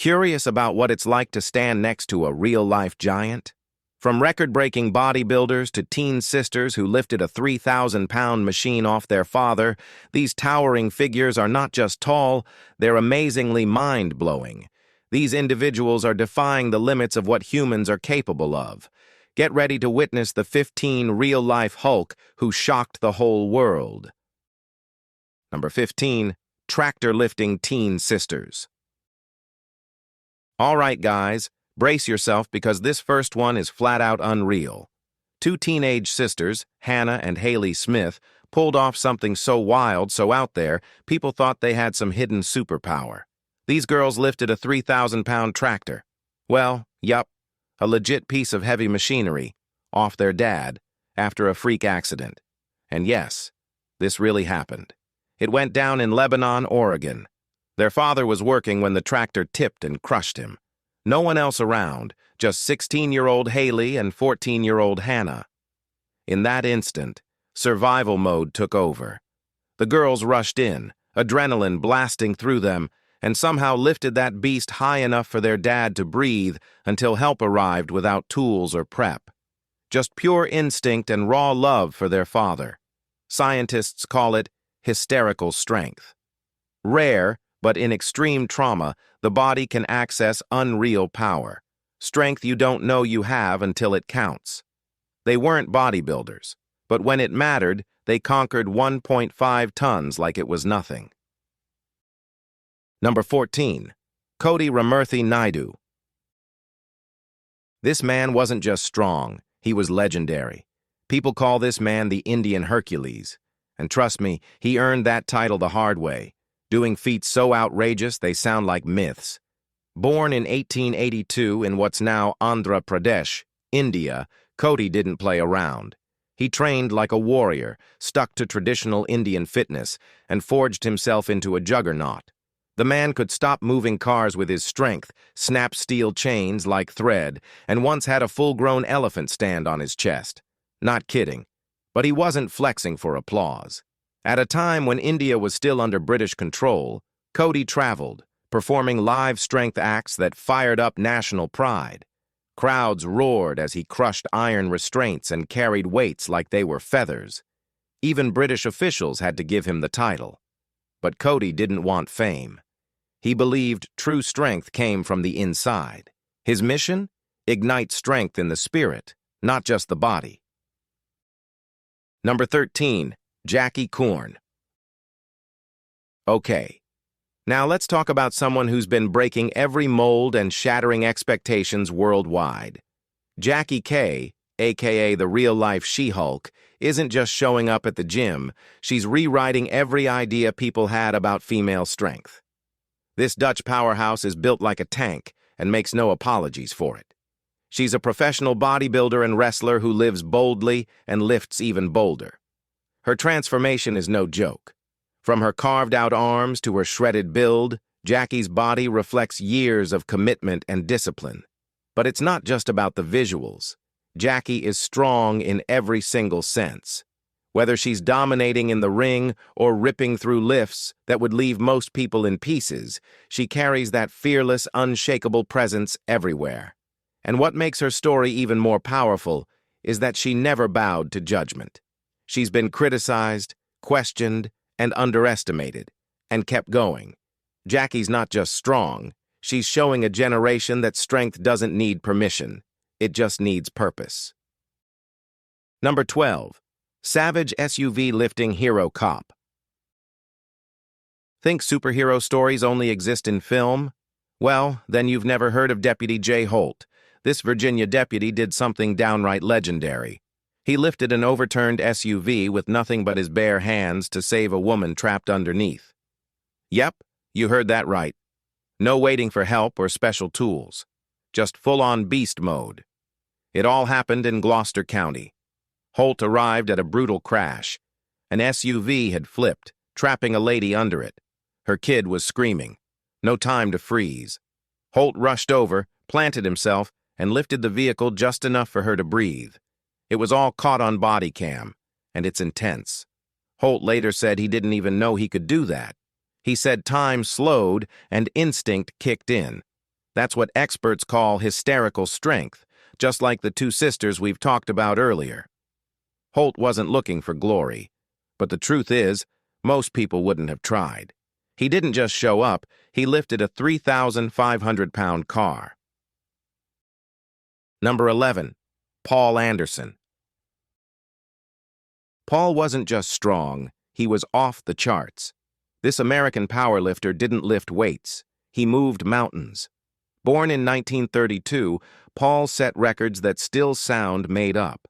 Curious about what it's like to stand next to a real-life giant? From record-breaking bodybuilders to teen sisters who lifted a 3,000-pound machine off their father, these towering figures are not just tall, they're amazingly mind-blowing. These individuals are defying the limits of what humans are capable of. Get ready to witness the 15 real-life Hulk who shocked the whole world. Number 15. Tractor-lifting teen sisters. All right, guys. Brace yourself because this first one is flat-out unreal. Two teenage sisters, Hannah and Haley Smith, pulled off something so wild, so out there, people thought they had some hidden superpower. These girls lifted a 3,000-pound tractor. Well, yup, a legit piece of heavy machinery, off their dad, after a freak accident. And yes, this really happened. It went down in Lebanon, Oregon. Their father was working when the tractor tipped and crushed him. No one else around, just 16-year-old Haley and 14-year-old Hannah. In that instant, survival mode took over. The girls rushed in, adrenaline blasting through them, and somehow lifted that beast high enough for their dad to breathe until help arrived without tools or prep. Just pure instinct and raw love for their father. Scientists call it hysterical strength. Rare, but in extreme trauma, the body can access unreal power. Strength you don't know you have until it counts. They weren't bodybuilders, but when it mattered, they conquered 1.5 tons like it was nothing. Number 14. Koti Ramurthy Naidu. This man wasn't just strong, he was legendary. People call this man the Indian Hercules. And trust me, he earned that title the hard way, doing feats so outrageous they sound like myths. Born in 1882 in what's now Andhra Pradesh, India, Koti didn't play around. He trained like a warrior, stuck to traditional Indian fitness, and forged himself into a juggernaut. The man could stop moving cars with his strength, snap steel chains like thread, and once had a full-grown elephant stand on his chest. Not kidding. But he wasn't flexing for applause. At a time when India was still under British control, Koti traveled, performing live strength acts that fired up national pride. Crowds roared as he crushed iron restraints and carried weights like they were feathers. Even British officials had to give him the title. But Koti didn't want fame. He believed true strength came from the inside. His mission? Ignite strength in the spirit, not just the body. Number 13. Jackie Korn. Okay, now let's talk about someone who's been breaking every mold and shattering expectations worldwide. Jackie K, aka the real-life She-Hulk, isn't just showing up at the gym, she's rewriting every idea people had about female strength. This Dutch powerhouse is built like a tank and makes no apologies for it. She's a professional bodybuilder and wrestler who lives boldly and lifts even bolder. Her transformation is no joke. From her carved-out arms to her shredded build, Jackie's body reflects years of commitment and discipline. But it's not just about the visuals. Jackie is strong in every single sense. Whether she's dominating in the ring or ripping through lifts that would leave most people in pieces, she carries that fearless, unshakable presence everywhere. And what makes her story even more powerful is that she never bowed to judgment. She's been criticized, questioned, and underestimated, and kept going. Jackie's not just strong, she's showing a generation that strength doesn't need permission, it just needs purpose. Number 12. Savage SUV lifting hero cop. Think superhero stories only exist in film? Well, then you've never heard of Deputy Jay Holt. This Virginia deputy did something downright legendary. He lifted an overturned SUV with nothing but his bare hands to save a woman trapped underneath. Yep, you heard that right. No waiting for help or special tools. Just full-on beast mode. It all happened in Gloucester County. Holt arrived at a brutal crash. An SUV had flipped, trapping a lady under it. Her kid was screaming. No time to freeze. Holt rushed over, planted himself, and lifted the vehicle just enough for her to breathe. It was all caught on body cam, and it's intense. Holt later said he didn't even know he could do that. He said time slowed and instinct kicked in. That's what experts call hysterical strength, just like the two sisters we've talked about earlier. Holt wasn't looking for glory, but the truth is, most people wouldn't have tried. He didn't just show up, he lifted a 3,500-pound car. Number 11. Paul Anderson. Paul wasn't just strong, he was off the charts. This American powerlifter didn't lift weights, he moved mountains. Born in 1932, Paul set records that still sound made up.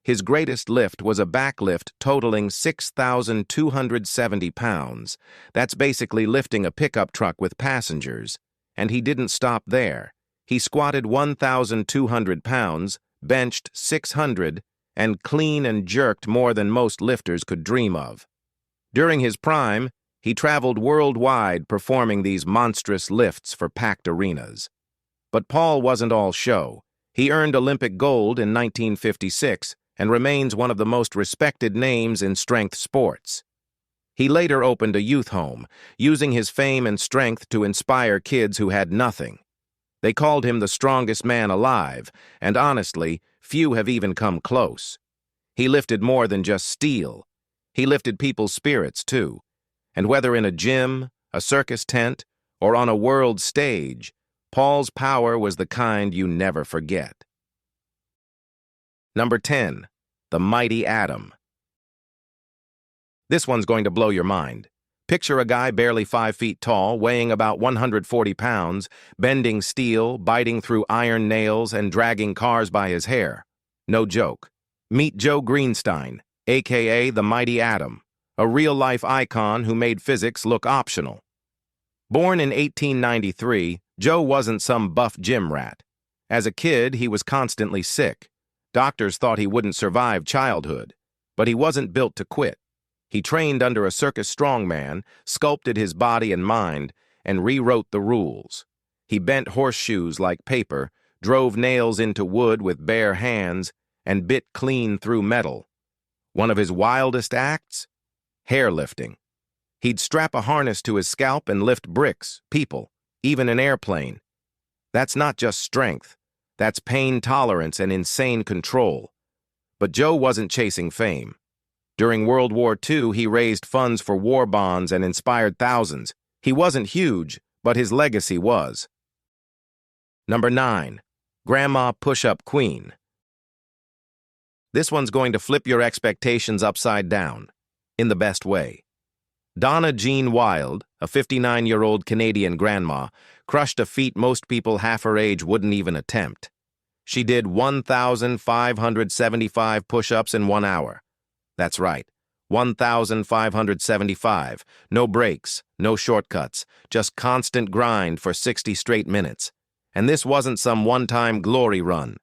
His greatest lift was a backlift totaling 6,270 pounds. That's basically lifting a pickup truck with passengers. And he didn't stop there. He squatted 1,200 pounds, benched 600, and clean and jerked more than most lifters could dream of. During his prime, he traveled worldwide performing these monstrous lifts for packed arenas. But Paul wasn't all show. He earned Olympic gold in 1956 and remains one of the most respected names in strength sports. He later opened a youth home, using his fame and strength to inspire kids who had nothing. They called him the strongest man alive, and honestly, few have even come close. He lifted more than just steel. He lifted people's spirits, too. And whether in a gym, a circus tent, or on a world stage, Paul's power was the kind you never forget. Number 10. The Mighty Atom. This one's going to blow your mind. Picture a guy barely 5 feet tall, weighing about 140 pounds, bending steel, biting through iron nails, and dragging cars by his hair. No joke. Meet Joe Greenstein, a.k.a. the Mighty Atom, a real-life icon who made physics look optional. Born in 1893, Joe wasn't some buff gym rat. As a kid, he was constantly sick. Doctors thought he wouldn't survive childhood, but he wasn't built to quit. He trained under a circus strongman, sculpted his body and mind, and rewrote the rules. He bent horseshoes like paper, drove nails into wood with bare hands, and bit clean through metal. One of his wildest acts? Hairlifting. He'd strap a harness to his scalp and lift bricks, people, even an airplane. That's not just strength. That's pain tolerance and insane control. But Joe wasn't chasing fame. During World War II, he raised funds for war bonds and inspired thousands. He wasn't huge, but his legacy was. Number 9. Grandma Push-Up Queen. This one's going to flip your expectations upside down, in the best way. Donna Jean Wild, a 59-year-old Canadian grandma, crushed a feat most people half her age wouldn't even attempt. She did 1,575 push-ups in 1 hour. That's right, 1,575. No breaks, no shortcuts, just constant grind for 60 straight minutes. And this wasn't some one-time glory run.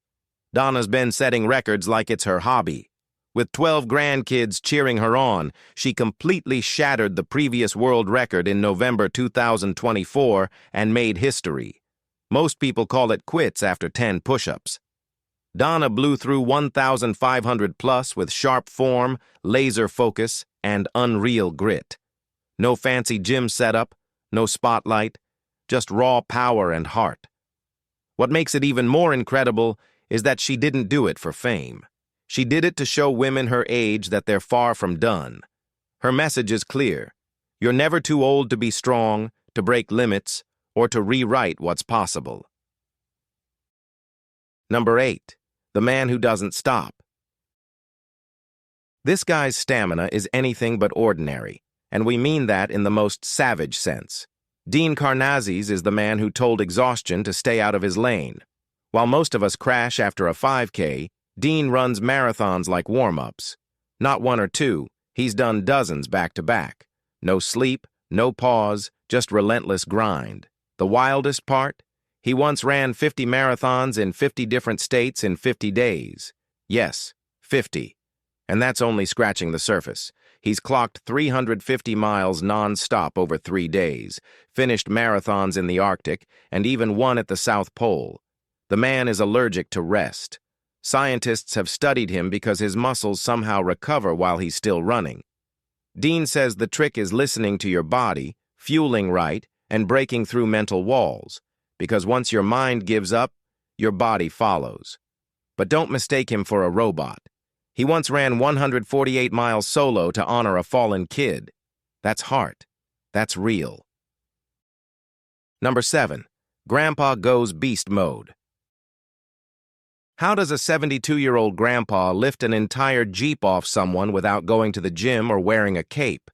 Donna's been setting records like it's her hobby. With 12 grandkids cheering her on, she completely shattered the previous world record in November 2024 and made history. Most people call it quits after 10 push-ups. Donna blew through 1,500 plus with sharp form, laser focus, and unreal grit. No fancy gym setup, no spotlight, just raw power and heart. What makes it even more incredible is that she didn't do it for fame. She did it to show women her age that they're far from done. Her message is clear. You're never too old to be strong, to break limits, or to rewrite what's possible. Number 8. The Man Who Doesn't Stop. This guy's stamina is anything but ordinary, and we mean that in the most savage sense. Dean Karnazes is the man who told exhaustion to stay out of his lane. While most of us crash after a 5K, Dean runs marathons like warm-ups. Not one or two, he's done dozens back-to-back. No sleep, no pause, just relentless grind. The wildest part? He once ran 50 marathons in 50 different states in 50 days. Yes, 50. And that's only scratching the surface. He's clocked 350 miles non-stop over 3 days, finished marathons in the Arctic, and even one at the South Pole. The man is allergic to rest. Scientists have studied him because his muscles somehow recover while he's still running. Dean says the trick is listening to your body, fueling right, and breaking through mental walls. because once your mind gives up, your body follows. But don't mistake him for a robot. He once ran 148 miles solo to honor a fallen kid. That's heart. That's real. Number 7. Grandpa goes beast mode. How does a 72-year-old grandpa lift an entire Jeep off someone without going to the gym or wearing a cape?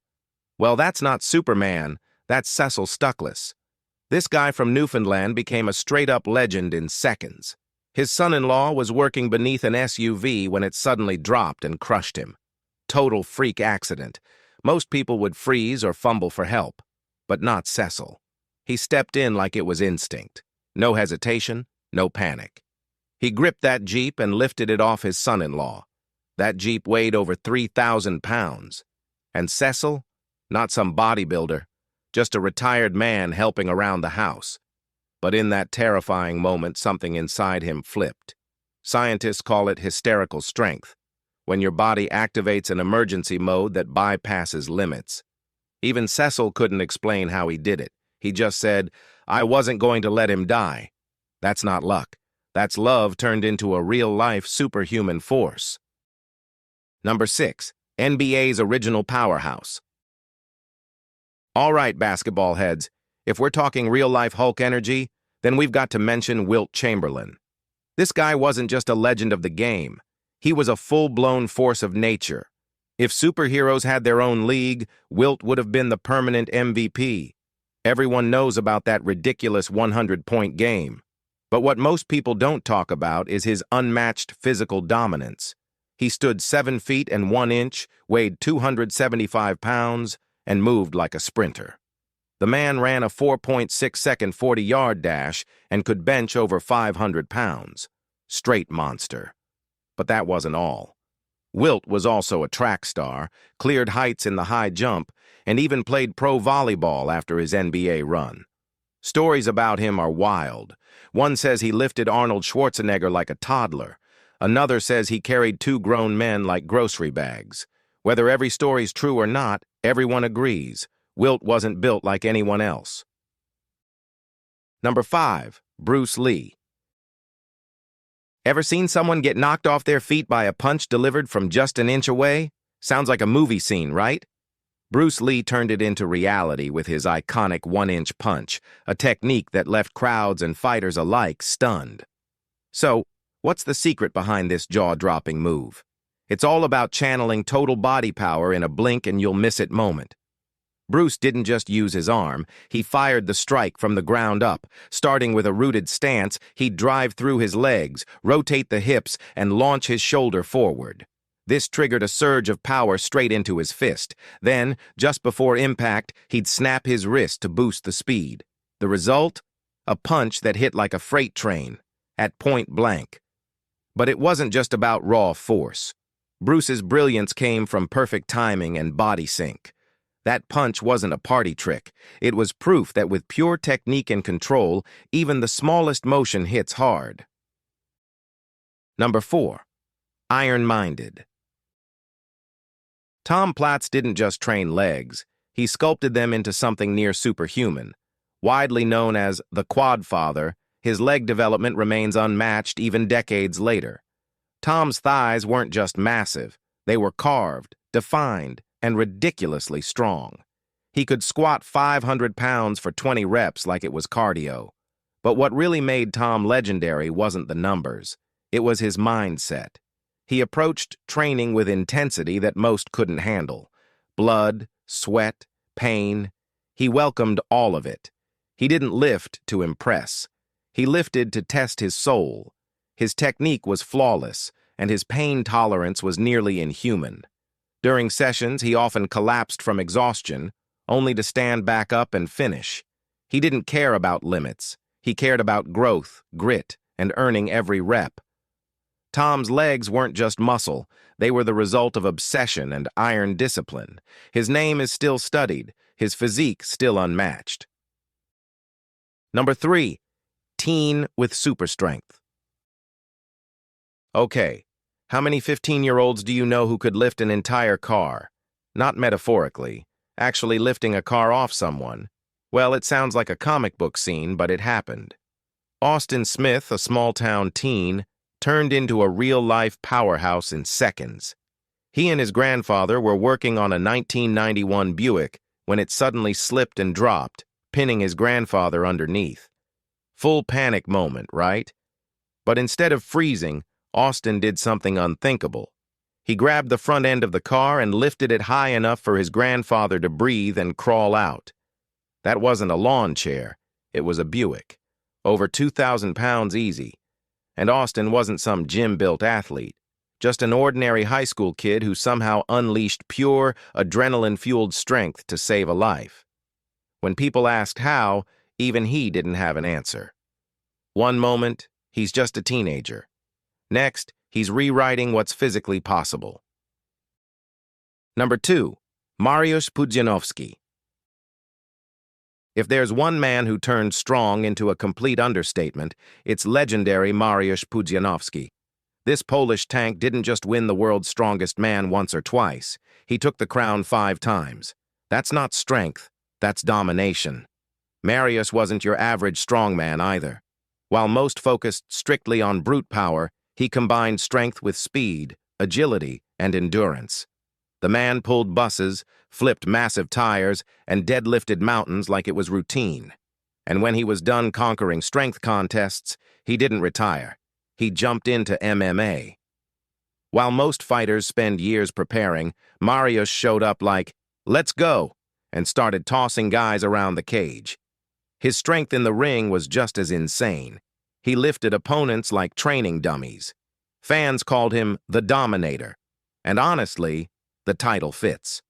Well, that's not Superman, that's Cecil Stuckless. This guy from Newfoundland became a straight-up legend in seconds. His son-in-law was working beneath an SUV when it suddenly dropped and crushed him. Total freak accident. Most people would freeze or fumble for help, but not Cecil. He stepped in like it was instinct. No hesitation, no panic. He gripped that Jeep and lifted it off his son-in-law. That Jeep weighed over 3,000 pounds. And Cecil? Not some bodybuilder, just a retired man helping around the house. But in that terrifying moment, something inside him flipped. Scientists call it hysterical strength, when your body activates an emergency mode that bypasses limits. Even Cecil couldn't explain how he did it. He just said, "I wasn't going to let him die." That's not luck. That's love turned into a real-life superhuman force. Number 6. NBA's original powerhouse. All right, basketball heads, if we're talking real-life Hulk energy, then we've got to mention Wilt Chamberlain. This guy wasn't just a legend of the game. He was a full-blown force of nature. If superheroes had their own league, Wilt would have been the permanent MVP. Everyone knows about that ridiculous 100-point game. But what most people don't talk about is his unmatched physical dominance. He stood 7 feet and 1 inch, weighed 275 pounds, and moved like a sprinter. The man ran a 4.6-second 40-yard dash and could bench over 500 pounds. Straight monster. But that wasn't all. Wilt was also a track star, cleared heights in the high jump, and even played pro volleyball after his NBA run. Stories about him are wild. One says he lifted Arnold Schwarzenegger like a toddler. Another says he carried 2 grown men like grocery bags. Whether every story's true or not, everyone agrees. Wilt wasn't built like anyone else. Number 5. Bruce Lee. Ever seen someone get knocked off their feet by a punch delivered from just an inch away? Sounds like a movie scene, right? Bruce Lee turned it into reality with his iconic 1-inch punch, a technique that left crowds and fighters alike stunned. So, what's the secret behind this jaw-dropping move? It's all about channeling total body power in a blink-and-you'll-miss-it moment. Bruce didn't just use his arm, he fired the strike from the ground up. Starting with a rooted stance, he'd drive through his legs, rotate the hips, and launch his shoulder forward. This triggered a surge of power straight into his fist. Then, just before impact, he'd snap his wrist to boost the speed. The result? A punch that hit like a freight train, at point blank. But it wasn't just about raw force. Bruce's brilliance came from perfect timing and body sync. That punch wasn't a party trick. It was proof that with pure technique and control, even the smallest motion hits hard. Number 4. Iron-minded. Tom Platz didn't just train legs, he sculpted them into something near superhuman. Widely known as the Quad Father, his leg development remains unmatched even decades later. Tom's thighs weren't just massive, they were carved, defined, and ridiculously strong. He could squat 500 pounds for 20 reps like it was cardio. But what really made Tom legendary wasn't the numbers, it was his mindset. He approached training with intensity that most couldn't handle. Blood, sweat, pain. He welcomed all of it. He didn't lift to impress. He lifted to test his soul. His technique was flawless, and his pain tolerance was nearly inhuman. During sessions, he often collapsed from exhaustion, only to stand back up and finish. He didn't care about limits. He cared about growth, grit, and earning every rep. Tom's legs weren't just muscle, they were the result of obsession and iron discipline. His name is still studied, his physique still unmatched. Number 3. Teen with super strength. Okay, how many 15-year-olds do you know who could lift an entire car? Not metaphorically, actually lifting a car off someone. Well, it sounds like a comic book scene, but it happened. Austin Smith, a small-town teen, turned into a real-life powerhouse in seconds. He and his grandfather were working on a 1991 Buick when it suddenly slipped and dropped, pinning his grandfather underneath. Full panic moment, right? But instead of freezing, Austin did something unthinkable. He grabbed the front end of the car and lifted it high enough for his grandfather to breathe and crawl out. That wasn't a lawn chair, it was a Buick. Over 2,000 pounds easy. And Austin wasn't some gym-built athlete, just an ordinary high school kid who somehow unleashed pure, adrenaline-fueled strength to save a life. When people asked how, even he didn't have an answer. One moment, he's just a teenager. Next, he's rewriting what's physically possible. Number 2, Mariusz Pudzianowski. If there's one man who turned strong into a complete understatement, it's legendary Mariusz Pudzianowski. This Polish tank didn't just win the world's strongest man once or twice. He took the crown 5 times. That's not strength, that's domination. Mariusz wasn't your average strongman either. While most focused strictly on brute power, he combined strength with speed, agility, and endurance. The man pulled buses, flipped massive tires, and deadlifted mountains like it was routine. And when he was done conquering strength contests, he didn't retire. He jumped into MMA. While most fighters spend years preparing, Mariusz showed up like, "Let's go," and started tossing guys around the cage. His strength in the ring was just as insane. He lifted opponents like training dummies. Fans called him the Dominator. And honestly, the title fits.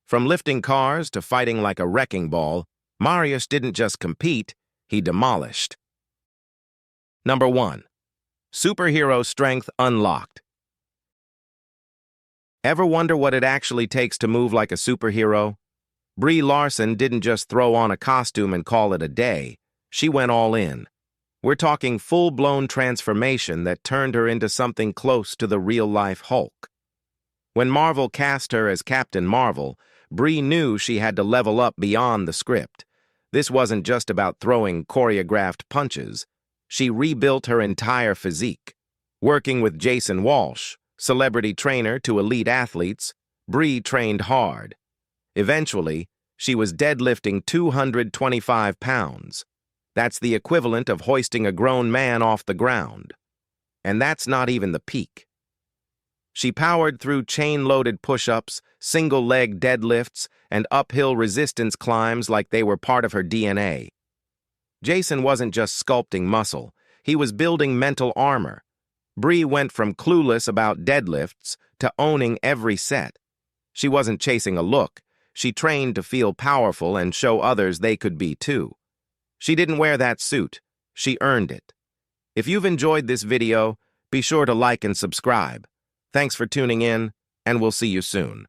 From lifting cars to fighting like a wrecking ball, Mariusz didn't just compete, he demolished. Number 1. Superhero strength unlocked. Ever wonder what it actually takes to move like a superhero? Brie Larson didn't just throw on a costume and call it a day. She went all in. We're talking full-blown transformation that turned her into something close to the real-life Hulk. When Marvel cast her as Captain Marvel, Brie knew she had to level up beyond the script. This wasn't just about throwing choreographed punches. She rebuilt her entire physique. Working with Jason Walsh, celebrity trainer to elite athletes, Brie trained hard. Eventually, she was deadlifting 225 pounds. That's the equivalent of hoisting a grown man off the ground. And that's not even the peak. She powered through chain-loaded push-ups, single-leg deadlifts, and uphill resistance climbs like they were part of her DNA. Jason wasn't just sculpting muscle, he was building mental armor. Brie went from clueless about deadlifts to owning every set. She wasn't chasing a look, she trained to feel powerful and show others they could be too. She didn't wear that suit, she earned it. If you've enjoyed this video, be sure to like and subscribe. Thanks for tuning in, and we'll see you soon.